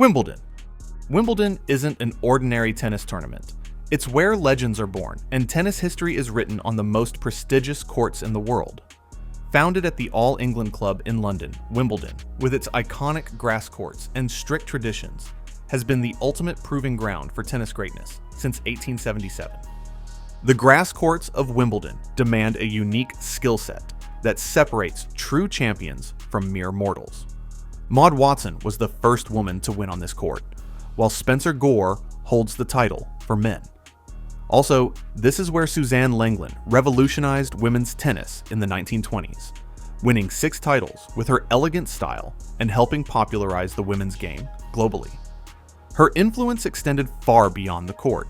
Wimbledon. Wimbledon isn't an ordinary tennis tournament. It's where legends are born, and tennis history is written on the most prestigious courts in the world. Founded at the All England Club in London, Wimbledon, with its iconic grass courts and strict traditions, has been the ultimate proving ground for tennis greatness since 1877. The grass courts of Wimbledon demand a unique skill set that separates true champions from mere mortals. Maud Watson was the first woman to win on this court, while Spencer Gore holds the title for men. Also, this is where Suzanne Lenglen revolutionized women's tennis in the 1920s, winning 6 titles with her elegant style and helping popularize the women's game globally. Her influence extended far beyond the court.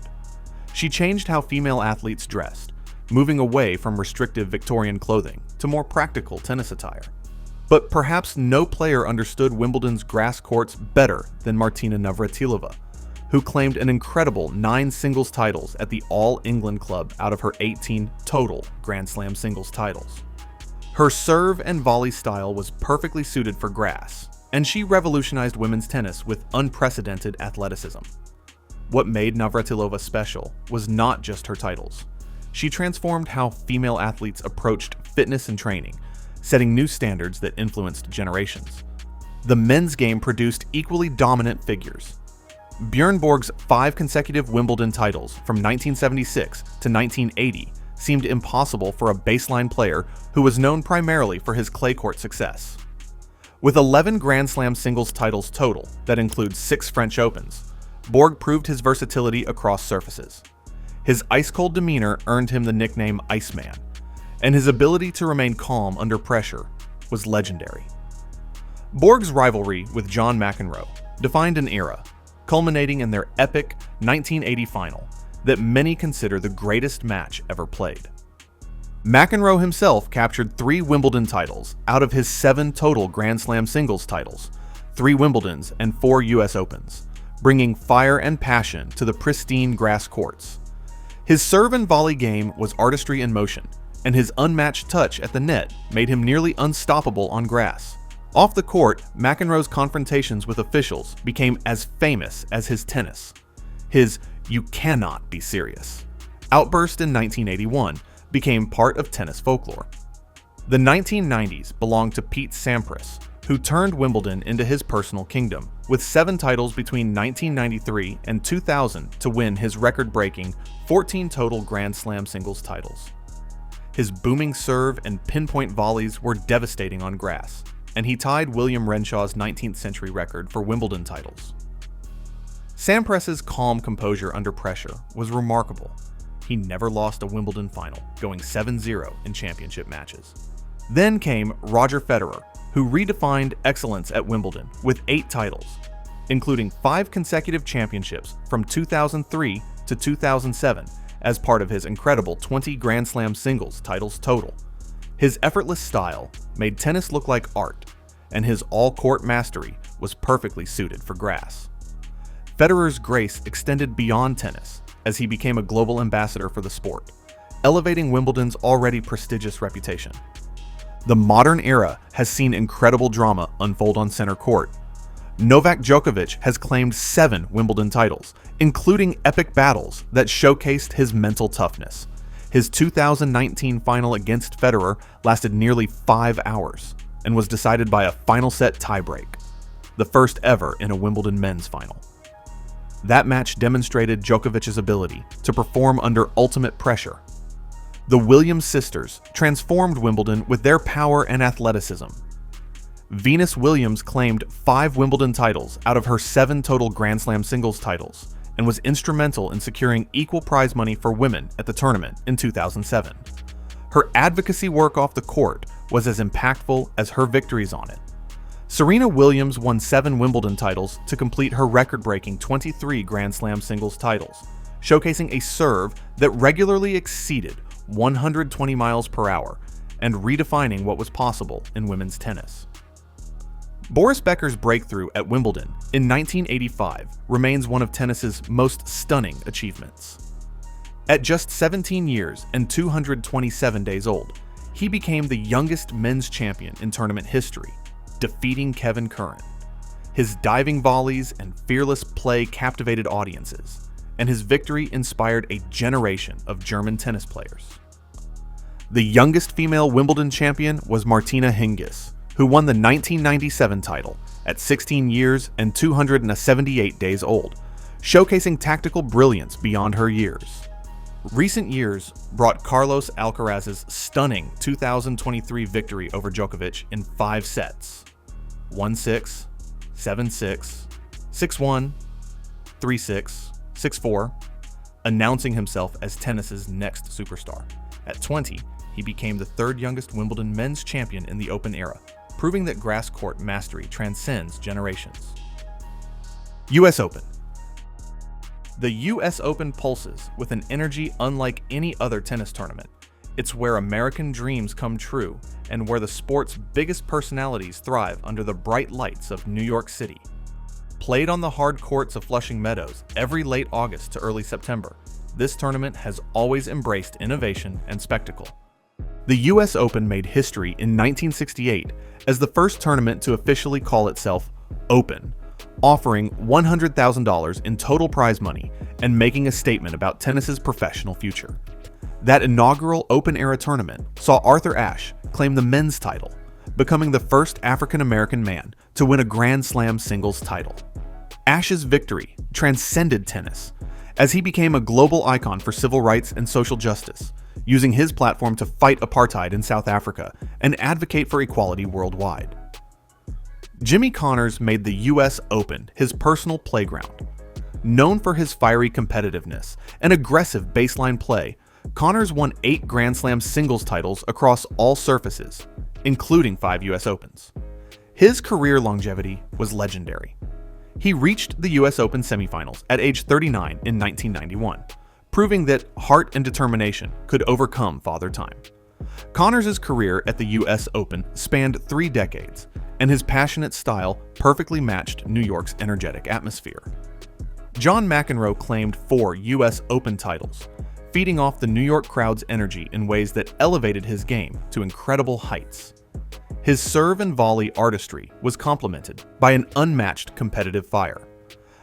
She changed how female athletes dressed, moving away from restrictive Victorian clothing to more practical tennis attire. But perhaps no player understood Wimbledon's grass courts better than Martina Navratilova, who claimed an incredible 9 singles titles at the All England Club out of her 18 total Grand Slam singles titles. Her serve and volley style was perfectly suited for grass, and she revolutionized women's tennis with unprecedented athleticism. What made Navratilova special was not just her titles. She transformed how female athletes approached fitness and training, setting new standards that influenced generations. The men's game produced equally dominant figures. Bjorn Borg's 5 consecutive Wimbledon titles from 1976 to 1980 seemed impossible for a baseline player who was known primarily for his clay court success. With 11 Grand Slam singles titles total, that includes 6 French Opens, Borg proved his versatility across surfaces. His ice-cold demeanor earned him the nickname Iceman, and his ability to remain calm under pressure was legendary. Borg's rivalry with John McEnroe defined an era, culminating in their epic 1980 final that many consider the greatest match ever played. McEnroe himself captured 3 Wimbledon titles out of his 7 total Grand Slam singles titles, 3 Wimbledons and 4 US Opens, bringing fire and passion to the pristine grass courts. His serve and volley game was artistry in motion, and his unmatched touch at the net made him nearly unstoppable on grass. Off the court, McEnroe's confrontations with officials became as famous as his tennis. His "you cannot be serious" outburst in 1981 became part of tennis folklore. The 1990s belonged to Pete Sampras, who turned Wimbledon into his personal kingdom, with 7 titles between 1993 and 2000 to win his record-breaking 14 total Grand Slam singles titles. His booming serve and pinpoint volleys were devastating on grass, and he tied William Renshaw's 19th century record for Wimbledon titles. Sampras's calm composure under pressure was remarkable. He never lost a Wimbledon final, going 7-0 in championship matches. Then came Roger Federer, who redefined excellence at Wimbledon with 8 titles, including 5 consecutive championships from 2003 to 2007 as part of his incredible 20 Grand Slam singles titles total. His effortless style made tennis look like art, and his all-court mastery was perfectly suited for grass. Federer's grace extended beyond tennis as he became a global ambassador for the sport, elevating Wimbledon's already prestigious reputation. The modern era has seen incredible drama unfold on center court. Novak Djokovic has claimed 7 Wimbledon titles, including epic battles that showcased his mental toughness. His 2019 final against Federer lasted nearly 5 hours and was decided by a final set tiebreak, the first ever in a Wimbledon men's final. That match demonstrated Djokovic's ability to perform under ultimate pressure. The Williams sisters transformed Wimbledon with their power and athleticism. Venus Williams claimed 5 Wimbledon titles out of her 7 total Grand Slam singles titles, and was instrumental in securing equal prize money for women at the tournament in 2007. Her advocacy work off the court was as impactful as her victories on it. Serena Williams won 7 Wimbledon titles to complete her record-breaking 23 Grand Slam singles titles, showcasing a serve that regularly exceeded 120 miles per hour and redefining what was possible in women's tennis. Boris Becker's breakthrough at Wimbledon in 1985 remains one of tennis's most stunning achievements. At just 17 years and 227 days old, he became the youngest men's champion in tournament history, defeating Kevin Curran. His diving volleys and fearless play captivated audiences, and his victory inspired a generation of German tennis players. The youngest female Wimbledon champion was Martina Hingis, who won the 1997 title at 16 years and 278 days old, showcasing tactical brilliance beyond her years. Recent years brought Carlos Alcaraz's stunning 2023 victory over Djokovic in 5 sets: 1-6, 7-6, 6-1, 3-6, 6-4, announcing himself as tennis's next superstar. At 20, he became the 3rd youngest Wimbledon men's champion in the Open era, proving that grass court mastery transcends generations. US Open. The US Open pulses with an energy unlike any other tennis tournament. It's where American dreams come true and where the sport's biggest personalities thrive under the bright lights of New York City. Played on the hard courts of Flushing Meadows every late August to early September, this tournament has always embraced innovation and spectacle. The US Open made history in 1968 as the first tournament to officially call itself Open, offering $100,000 in total prize money and making a statement about tennis's professional future. That inaugural Open-era tournament saw Arthur Ashe claim the men's title, becoming the first African-American man to win a Grand Slam singles title. Ashe's victory transcended tennis, as he became a global icon for civil rights and social justice, using his platform to fight apartheid in South Africa and advocate for equality worldwide. Jimmy Connors made the US Open his personal playground. Known for his fiery competitiveness and aggressive baseline play, Connors won 8 Grand Slam singles titles across all surfaces, including 5 US Opens. His career longevity was legendary. He reached the US Open semifinals at age 39 in 1991, proving that heart and determination could overcome Father Time. Connors' career at the US Open spanned 3 decades, and his passionate style perfectly matched New York's energetic atmosphere. John McEnroe claimed 4 US Open titles, feeding off the New York crowd's energy in ways that elevated his game to incredible heights. His serve and volley artistry was complemented by an unmatched competitive fire.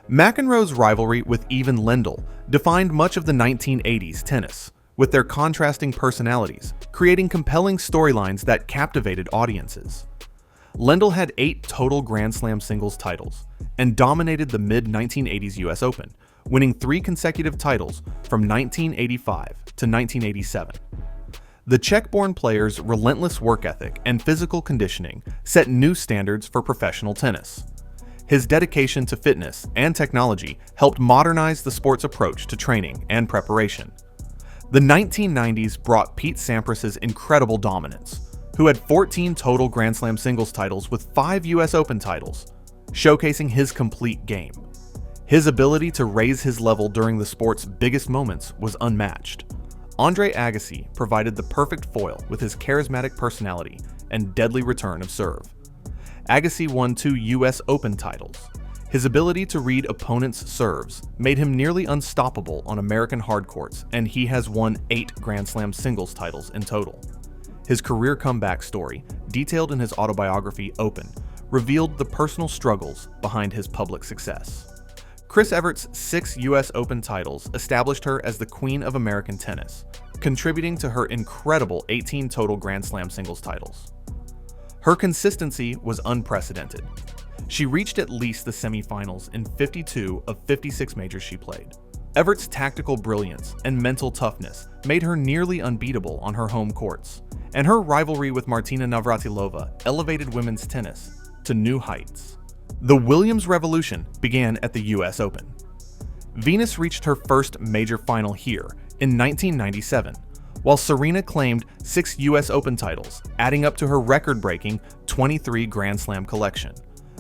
McEnroe's rivalry with Ivan Lendl defined much of the 1980s tennis, with their contrasting personalities, creating compelling storylines that captivated audiences. Lendl had 8 total Grand Slam singles titles and dominated the mid-1980s US Open, winning 3 consecutive titles from 1985 to 1987. The Czech-born player's relentless work ethic and physical conditioning set new standards for professional tennis. His dedication to fitness and technology helped modernize the sport's approach to training and preparation. The 1990s brought Pete Sampras's incredible dominance, who had 14 total Grand Slam singles titles with 5 US Open titles, showcasing his complete game. His ability to raise his level during the sport's biggest moments was unmatched. Andre Agassi provided the perfect foil with his charismatic personality and deadly return of serve. Agassi won 2 US Open titles. His ability to read opponents' serves made him nearly unstoppable on American hard courts, and he has won 8 Grand Slam singles titles in total. His career comeback story, detailed in his autobiography Open, revealed the personal struggles behind his public success. Chris Evert's 6 US Open titles established her as the Queen of American tennis, contributing to her incredible 18 total Grand Slam singles titles. Her consistency was unprecedented. She reached at least the semifinals in 52 of 56 majors she played. Evert's tactical brilliance and mental toughness made her nearly unbeatable on her home courts, and her rivalry with Martina Navratilova elevated women's tennis to new heights. The Williams Revolution began at the US Open. Venus reached her first major final here in 1997, while Serena claimed 6 US Open titles, adding up to her record-breaking 23 Grand Slam collection.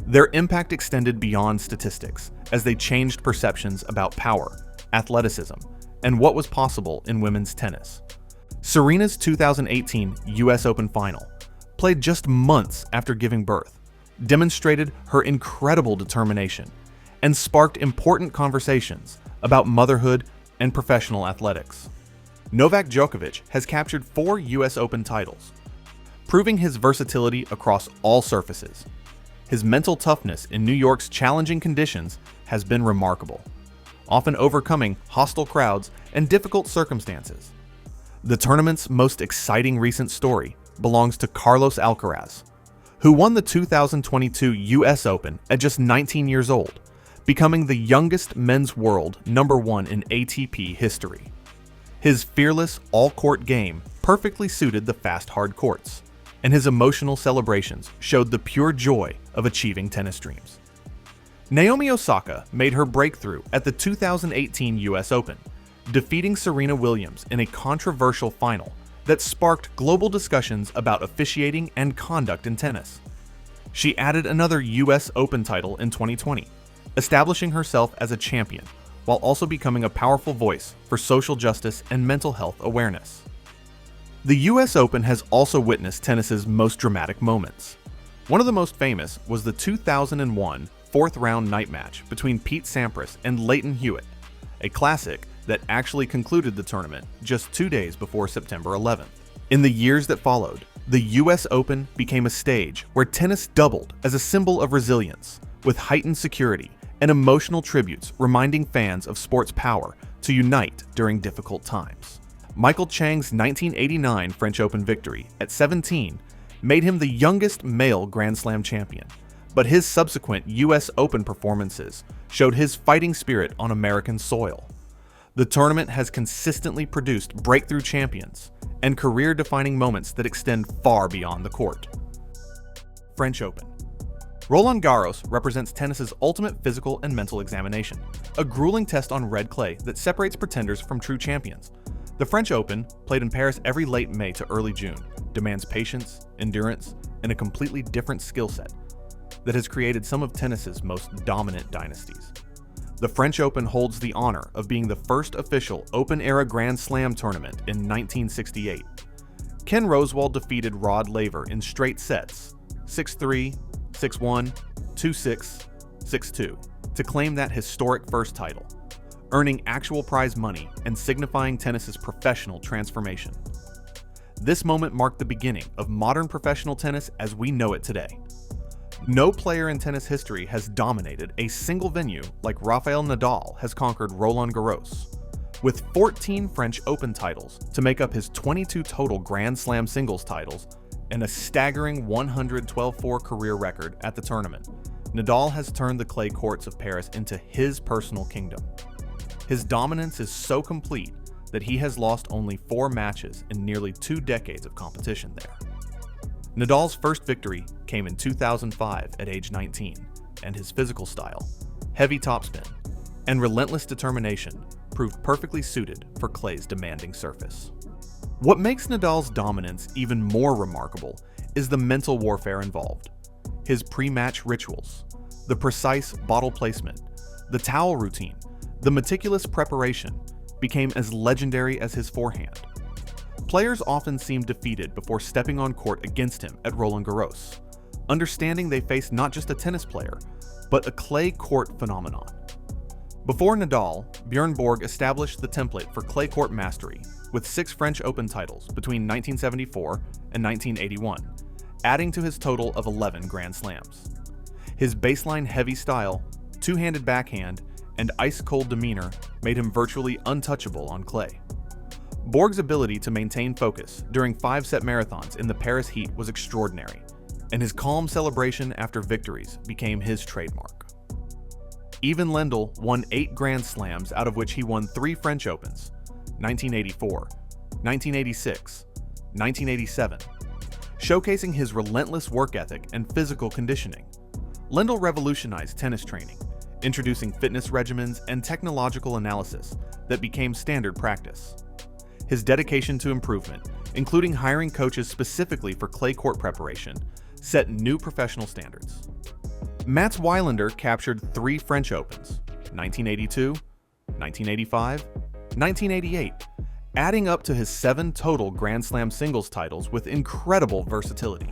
Their impact extended beyond statistics as they changed perceptions about power, athleticism, and what was possible in women's tennis. Serena's 2018 US Open final, played just months after giving birth, demonstrated her incredible determination and sparked important conversations about motherhood and professional athletics. Novak Djokovic has captured 4 US Open titles, proving his versatility across all surfaces. his mental toughness in New York's challenging conditions has been remarkable, often overcoming hostile crowds and difficult circumstances. The tournament's most exciting recent story belongs to Carlos Alcaraz, who won the 2022 US Open at just 19 years old, becoming the youngest men's world #1 in ATP history. His fearless all-court game perfectly suited the fast hard courts, and his emotional celebrations showed the pure joy of achieving tennis dreams. Naomi Osaka made her breakthrough at the 2018 US Open, defeating Serena Williams in a controversial final that sparked global discussions about officiating and conduct in tennis. She added another US Open title in 2020, establishing herself as a champion, while also becoming a powerful voice for social justice and mental health awareness. The US Open has also witnessed tennis's most dramatic moments. One of the most famous was the 2001 fourth-round night match between Pete Sampras and Lleyton Hewitt, a classic that actually concluded the tournament just 2 days before September 11th. In the years that followed, the US Open became a stage where tennis doubled as a symbol of resilience, with heightened security and emotional tributes reminding fans of sport's power to unite during difficult times. Michael Chang's 1989 French Open victory at 17 made him the youngest male Grand Slam champion, but his subsequent US Open performances showed his fighting spirit on American soil. The tournament has consistently produced breakthrough champions and career-defining moments that extend far beyond the court. French Open. Roland Garros represents tennis's ultimate physical and mental examination, a grueling test on red clay that separates pretenders from true champions. The French Open, played in Paris every late May to early June, demands patience, endurance, and a completely different skill set that has created some of tennis's most dominant dynasties. The French Open holds the honor of being the first official open-era Grand Slam tournament in 1968. Ken Rosewall defeated Rod Laver in straight sets, 6-3, 6-1, 2-6, 6-2, to claim that historic first title, earning actual prize money and signifying tennis's professional transformation. This moment marked the beginning of modern professional tennis as we know it today. No player in tennis history has dominated a single venue like Rafael Nadal has conquered Roland Garros, with 14 French Open titles to make up his 22 total Grand Slam singles titles and a staggering 112-4 career record at the tournament. Nadal has turned the clay courts of Paris into his personal kingdom. His dominance is so complete that he has lost only 4 matches in nearly 2 decades of competition there. Nadal's first victory came in 2005 at age 19, and his physical style, heavy topspin, and relentless determination proved perfectly suited for clay's demanding surface. What makes Nadal's dominance even more remarkable is the mental warfare involved. His pre-match rituals, the precise bottle placement, the towel routine, the meticulous preparation became as legendary as his forehand. Players often seem defeated before stepping on court against him at Roland Garros, understanding they face not just a tennis player, but a clay court phenomenon. Before Nadal, Bjorn Borg established the template for clay court mastery with 6 French Open titles between 1974 and 1981, adding to his total of 11 Grand Slams. His baseline heavy style, two-handed backhand, and ice-cold demeanor made him virtually untouchable on clay. Borg's ability to maintain focus during 5-set marathons in the Paris heat was extraordinary, and his calm celebration after victories became his trademark. Ivan Lendl won 8 Grand Slams, out of which he won 3 French Opens, 1984, 1986, 1987, showcasing his relentless work ethic and physical conditioning. Lendl revolutionized tennis training, introducing fitness regimens and technological analysis that became standard practice. His dedication to improvement, including hiring coaches specifically for clay court preparation, set new professional standards. Mats Wilander captured 3 French Opens, 1982, 1985, 1988, adding up to his 7 total Grand Slam singles titles with incredible versatility.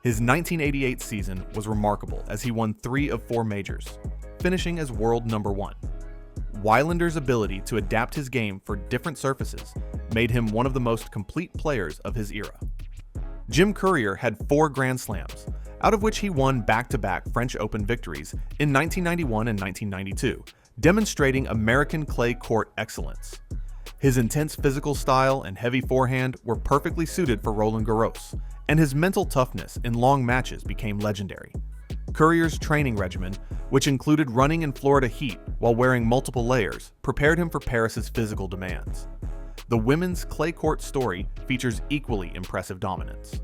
His 1988 season was remarkable as he won 3 of 4 majors, finishing as world #1. Wilander's ability to adapt his game for different surfaces made him one of the most complete players of his era. Jim Courier had 4 Grand Slams, out of which he won back-to-back French Open victories in 1991 and 1992, demonstrating American clay court excellence. His intense physical style and heavy forehand were perfectly suited for Roland Garros, and his mental toughness in long matches became legendary. Courier's training regimen, which included running in Florida heat while wearing multiple layers, prepared him for Paris's physical demands. The women's clay court story features equally impressive dominance.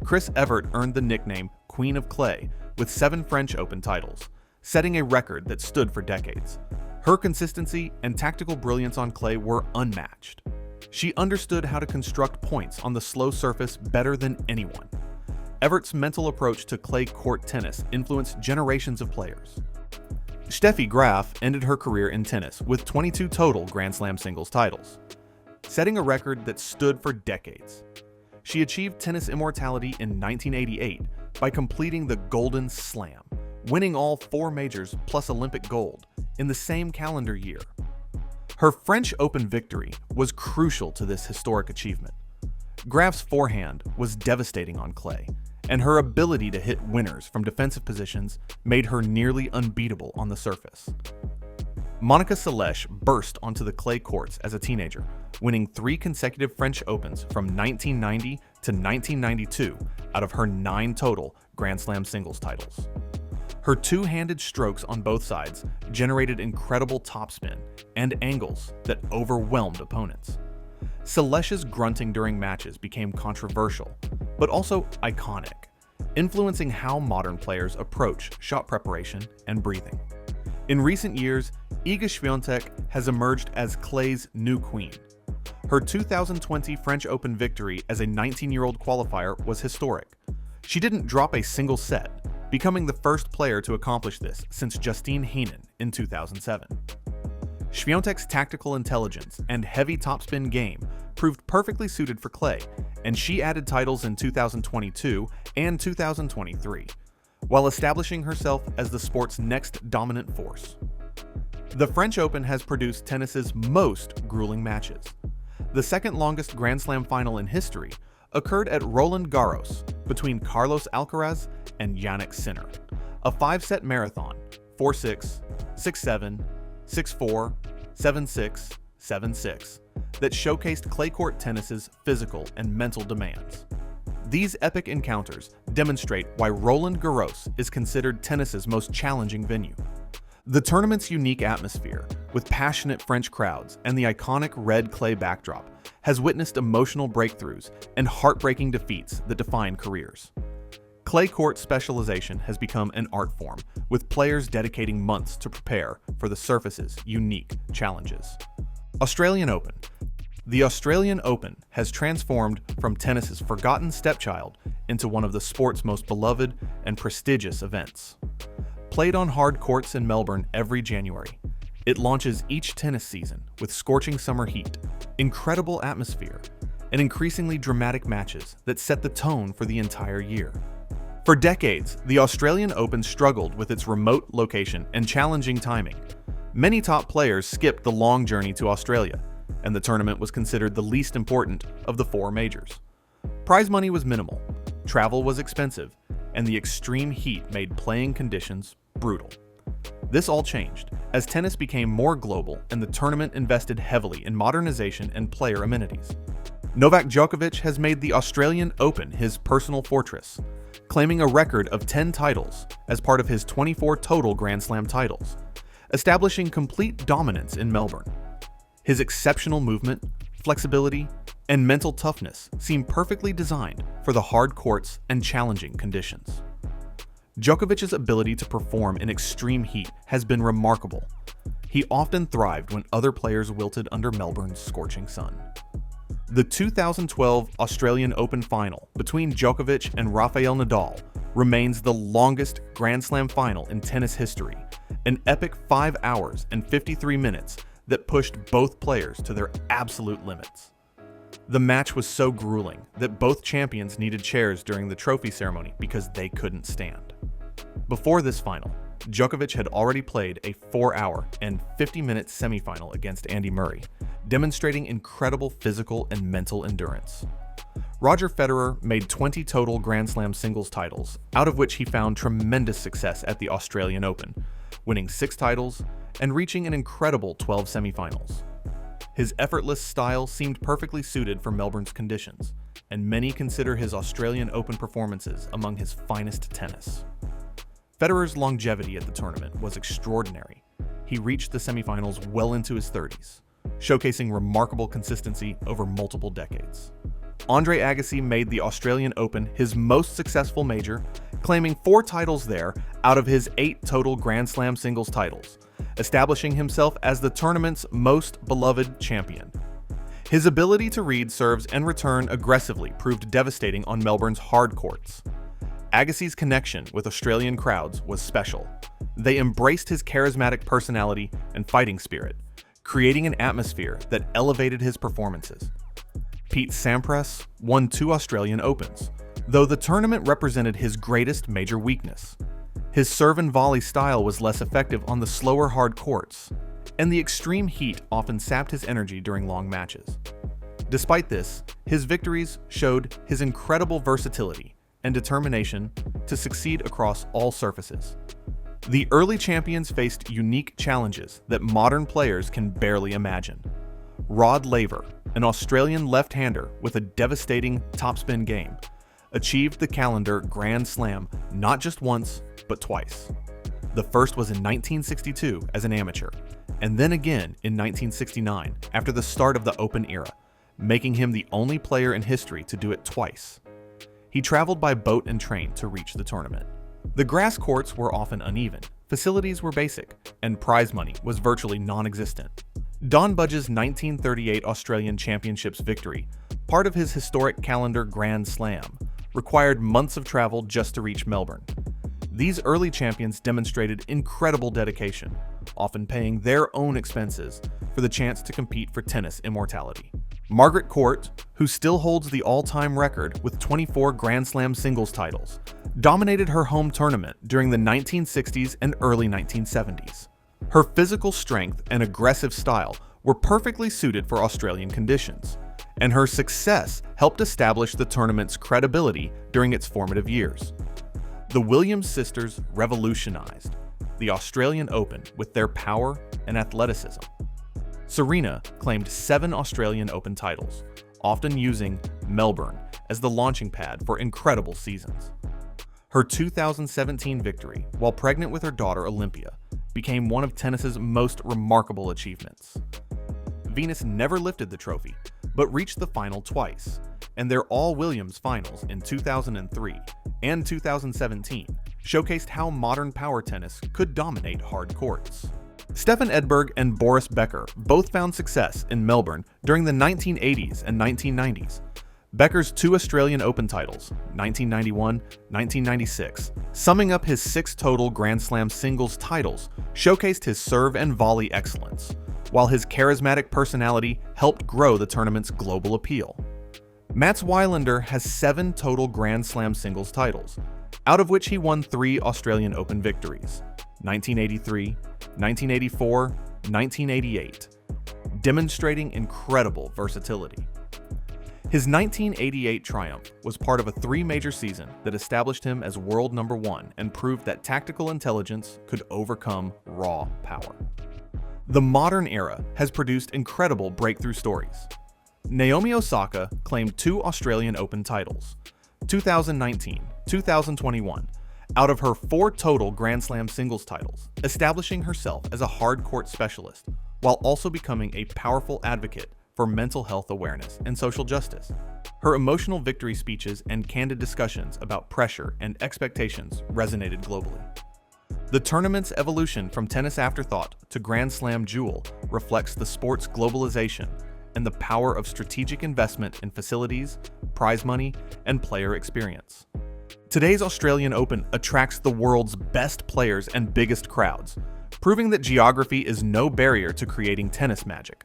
Chris Evert earned the nickname Queen of Clay with 7 French Open titles, setting a record that stood for decades. Her consistency and tactical brilliance on clay were unmatched. She understood how to construct points on the slow surface better than anyone. Evert's mental approach to clay court tennis influenced generations of players. Steffi Graf ended her career in tennis with 22 total Grand Slam singles titles, setting a record that stood for decades. She achieved tennis immortality in 1988 by completing the Golden Slam, winning all 4 majors plus Olympic gold in the same calendar year. Her French Open victory was crucial to this historic achievement. Graf's forehand was devastating on clay, and her ability to hit winners from defensive positions made her nearly unbeatable on the surface. Monica Seles burst onto the clay courts as a teenager, winning 3 consecutive French Opens from 1990 to 1992 out of her 9 total Grand Slam singles titles. Her two-handed strokes on both sides generated incredible topspin and angles that overwhelmed opponents. Seles's grunting during matches became controversial, but also iconic, influencing how modern players approach shot preparation and breathing. In recent years, Iga Świątek has emerged as clay's new queen. Her 2020 French Open victory as a 19-year-old qualifier was historic. She didn't drop a single set, becoming the first player to accomplish this since Justine Henin in 2007. Świątek's tactical intelligence and heavy topspin game proved perfectly suited for clay, and she added titles in 2022 and 2023, while establishing herself as the sport's next dominant force. The French Open has produced tennis's most grueling matches. The second longest Grand Slam final in history occurred at Roland Garros between Carlos Alcaraz and Jannik Sinner, a 5-set marathon, 4-6, 6-7, 6-4, 7-6, 7-6, that showcased clay court tennis's physical and mental demands. These epic encounters demonstrate why Roland Garros is considered tennis's most challenging venue. The tournament's unique atmosphere, with passionate French crowds and the iconic red clay backdrop, has witnessed emotional breakthroughs and heartbreaking defeats that define careers. Clay court specialization has become an art form, with players dedicating months to prepare for the surface's unique challenges. Australian Open. The Australian Open has transformed from tennis's forgotten stepchild into one of the sport's most beloved and prestigious events. Played on hard courts in Melbourne every January, it launches each tennis season with scorching summer heat, incredible atmosphere, and increasingly dramatic matches that set the tone for the entire year. For decades, the Australian Open struggled with its remote location and challenging timing. Many top players skipped the long journey to Australia, and the tournament was considered the least important of the 4 majors. Prize money was minimal, travel was expensive, and the extreme heat made playing conditions brutal. This all changed as tennis became more global and the tournament invested heavily in modernization and player amenities. Novak Djokovic has made the Australian Open his personal fortress, claiming a record of 10 titles as part of his 24 total Grand Slam titles, establishing complete dominance in Melbourne. His exceptional movement, flexibility, and mental toughness seem perfectly designed for the hard courts and challenging conditions. Djokovic's ability to perform in extreme heat has been remarkable. He often thrived when other players wilted under Melbourne's scorching sun. The 2012 Australian Open final between Djokovic and Rafael Nadal remains the longest Grand Slam final in tennis history, an epic 5 hours and 53 minutes that pushed both players to their absolute limits. The match was so grueling that both champions needed chairs during the trophy ceremony because they couldn't stand. Before this final, Djokovic had already played a 4-hour and 50-minute semifinal against Andy Murray, demonstrating incredible physical and mental endurance. Roger Federer made 20 total Grand Slam singles titles, out of which he found tremendous success at the Australian Open, winning 6 titles and reaching an incredible 12 semifinals. His effortless style seemed perfectly suited for Melbourne's conditions, and many consider his Australian Open performances among his finest tennis. Federer's longevity at the tournament was extraordinary. He reached the semifinals well into his 30s, showcasing remarkable consistency over multiple decades. Andre Agassi made the Australian Open his most successful major, claiming 4 titles there out of his 8 total Grand Slam singles titles, establishing himself as the tournament's most beloved champion. His ability to read serves and return aggressively proved devastating on Melbourne's hard courts. Agassi's connection with Australian crowds was special. They embraced his charismatic personality and fighting spirit, creating an atmosphere that elevated his performances. Pete Sampras won 2 Australian Opens, though the tournament represented his greatest major weakness. His serve and volley style was less effective on the slower hard courts, and the extreme heat often sapped his energy during long matches. Despite this, his victories showed his incredible versatility and determination to succeed across all surfaces. The early champions faced unique challenges that modern players can barely imagine. Rod Laver, an Australian left-hander with a devastating topspin game, achieved the calendar Grand Slam not just once, but twice. The first was in 1962 as an amateur, and then again in 1969 after the start of the Open era, making him the only player in history to do it twice. He traveled by boat and train to reach the tournament. The grass courts were often uneven, facilities were basic, and prize money was virtually non-existent. Don Budge's 1938 Australian Championships victory, part of his historic calendar Grand Slam, required months of travel just to reach Melbourne. These early champions demonstrated incredible dedication, often paying their own expenses for the chance to compete for tennis immortality. Margaret Court, who still holds the all-time record with 24 Grand Slam singles titles, dominated her home tournament during the 1960s and early 1970s. Her physical strength and aggressive style were perfectly suited for Australian conditions, and her success helped establish the tournament's credibility during its formative years. The Williams sisters revolutionized the Australian Open with their power and athleticism. Serena claimed 7 Australian Open titles, often using Melbourne as the launching pad for incredible seasons. Her 2017 victory, while pregnant with her daughter Olympia, became one of tennis's most remarkable achievements. Venus never lifted the trophy, but reached the final twice, and their all-Williams finals in 2003 and 2017 showcased how modern power tennis could dominate hard courts. Stefan Edberg and Boris Becker both found success in Melbourne during the 1980s and 1990s. Becker's 2 Australian Open titles, 1991-1996, summing up his 6 total Grand Slam singles titles, showcased his serve and volley excellence, while his charismatic personality helped grow the tournament's global appeal. Mats Wilander has 7 total Grand Slam singles titles, out of which he won 3 Australian Open victories, 1983, 1984, 1988, demonstrating incredible versatility. His 1988 triumph was part of a 3-major season that established him as world number 1 and proved that tactical intelligence could overcome raw power. The modern era has produced incredible breakthrough stories. Naomi Osaka claimed 2 Australian Open titles, 2019, 2021, out of her 4 total Grand Slam singles titles, establishing herself as a hard court specialist, while also becoming a powerful advocate for mental health awareness and social justice. Her emotional victory speeches and candid discussions about pressure and expectations resonated globally. The tournament's evolution from tennis afterthought to Grand Slam jewel reflects the sport's globalization and the power of strategic investment in facilities, prize money, and player experience. Today's Australian Open attracts the world's best players and biggest crowds, proving that geography is no barrier to creating tennis magic.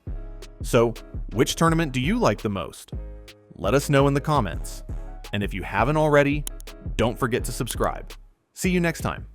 So, which tournament do you like the most? Let us know in the comments. And if you haven't already, don't forget to subscribe. See you next time.